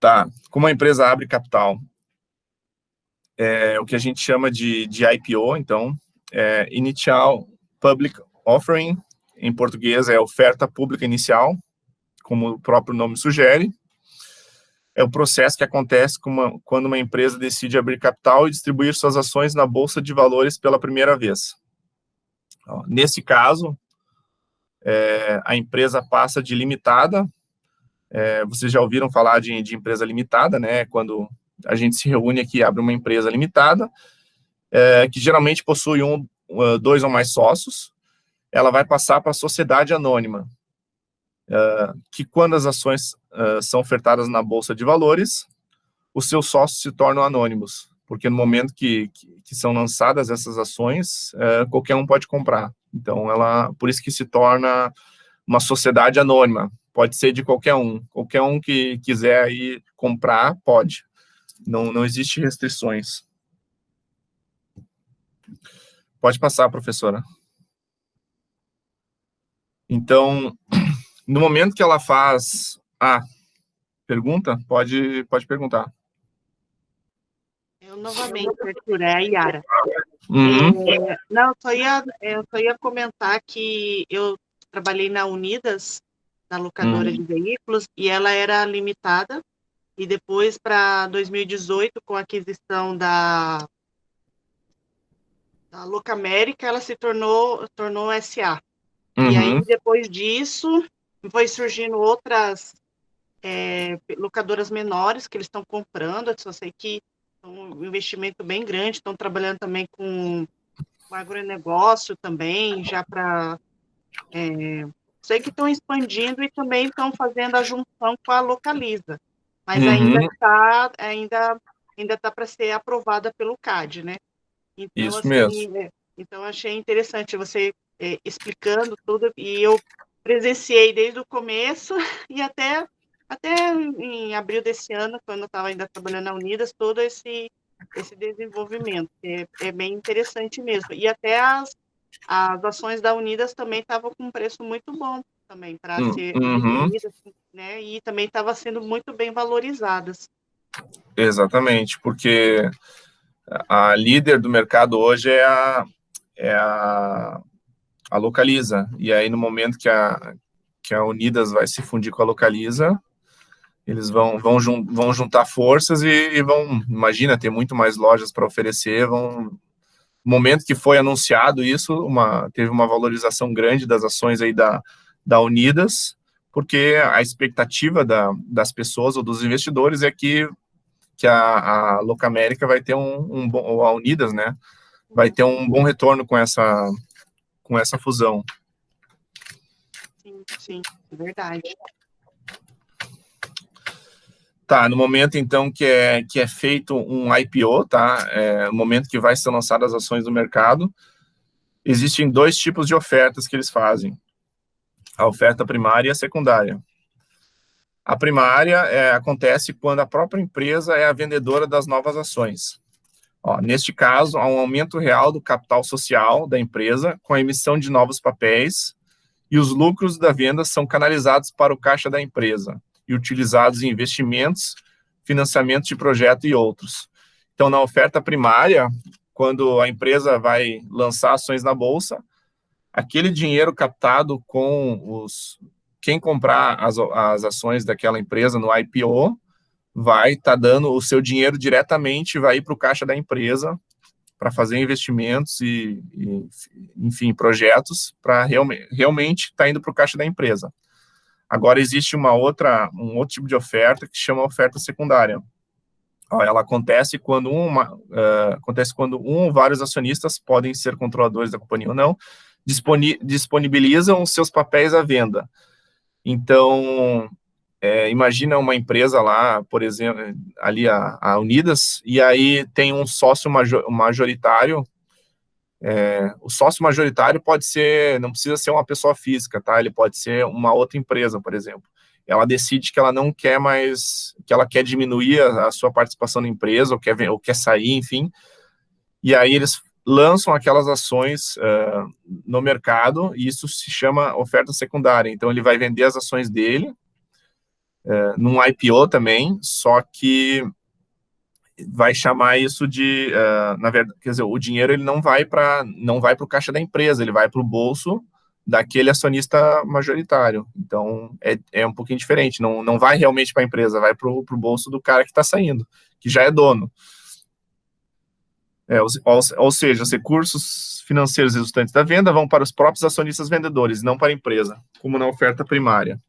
Tá, como a empresa abre capital, o que a gente chama de IPO, então, Initial Public Offering, em português é oferta pública inicial, como o próprio nome sugere. É o processo que acontece quando uma empresa decide abrir capital e distribuir suas ações na Bolsa de Valores pela primeira vez. Nesse caso, a empresa passa de limitada. Vocês já ouviram falar de empresa limitada, né? Quando a gente se reúne aqui e abre uma empresa limitada, que geralmente possui dois ou mais sócios. Ela vai passar para a sociedade anônima, que quando as ações são ofertadas na Bolsa de Valores, os seus sócios se tornam anônimos, porque no momento que são lançadas essas ações, qualquer um pode comprar. Então, por isso que se torna uma sociedade anônima. Pode ser de qualquer um que quiser aí comprar, pode. Não existe restrições. Pode passar, professora. Então, no momento que ela faz... pergunta? Pode perguntar. Eu novamente, Arthur, é a Yara. Uhum. Não, eu só ia comentar que eu trabalhei na Unidas, na locadora de veículos, e ela era limitada, e depois, para 2018, com a aquisição da Locamérica, ela se tornou SA. E aí, depois disso, foi surgindo outras locadoras menores que eles estão comprando. Eu só sei que é um investimento bem grande, estão trabalhando também com agronegócio também, já para... sei que estão expandindo e também estão fazendo a junção com a Localiza, mas ainda está para ser aprovada pelo CAD, né? Então, Isso assim, mesmo. Então, achei interessante você explicando tudo, e eu presenciei desde o começo e até em abril desse ano, quando eu estava ainda trabalhando na Unidas, todo esse desenvolvimento. É bem interessante mesmo. E até as ações da Unidas também estavam com um preço muito bom também para ser adquiridas, né? E também estavam sendo muito bem valorizadas. Exatamente, porque a líder do mercado hoje é a Localiza. E aí, no momento que a Unidas vai se fundir com a Localiza, eles vão juntar forças e vão, imagina, ter muito mais lojas para oferecer. No momento que foi anunciado isso, teve uma valorização grande das ações aí da Unidas, porque a expectativa das pessoas ou dos investidores é que a Locamérica vai ter ou a Unidas, né, vai ter um bom retorno com essa fusão. Sim, é verdade. Tá, no momento, então, que é feito um IPO, tá, no momento que vai ser lançadas as ações do mercado, existem dois tipos de ofertas que eles fazem, a oferta primária e a secundária. A primária acontece quando a própria empresa é a vendedora das novas ações. Neste caso, há um aumento real do capital social da empresa com a emissão de novos papéis, e os lucros da venda são canalizados para o caixa da empresa e utilizados em investimentos, financiamento de projeto e outros. Então, na oferta primária, quando a empresa vai lançar ações na bolsa, aquele dinheiro captado com quem comprar as ações daquela empresa no IPO vai estar dando o seu dinheiro diretamente, vai ir para o caixa da empresa para fazer investimentos e, enfim, projetos para realmente estar indo para o caixa da empresa. Agora, existe um outro tipo de oferta que chama oferta secundária. Ela acontece quando um ou vários acionistas, podem ser controladores da companhia ou não, disponibilizam os seus papéis à venda. Então, imagina uma empresa lá, por exemplo, ali a Unidas, e aí tem um sócio majoritário. O sócio majoritário não precisa ser uma pessoa física, tá? Ele pode ser uma outra empresa, por exemplo. Ela decide que ela não quer mais, que ela quer diminuir a sua participação na empresa, ou quer sair, enfim. E aí eles lançam aquelas ações no mercado, e isso se chama oferta secundária. Então, ele vai vender as ações dele, num IPO também, só que vai chamar isso de, na verdade, quer dizer, o dinheiro ele não vai para o caixa da empresa, ele vai para o bolso daquele acionista majoritário. Então, é um pouquinho diferente, não vai realmente para a empresa, vai para o bolso do cara que está saindo, que já é dono. Ou seja, os recursos financeiros resultantes da venda vão para os próprios acionistas vendedores, não para a empresa, como na oferta primária.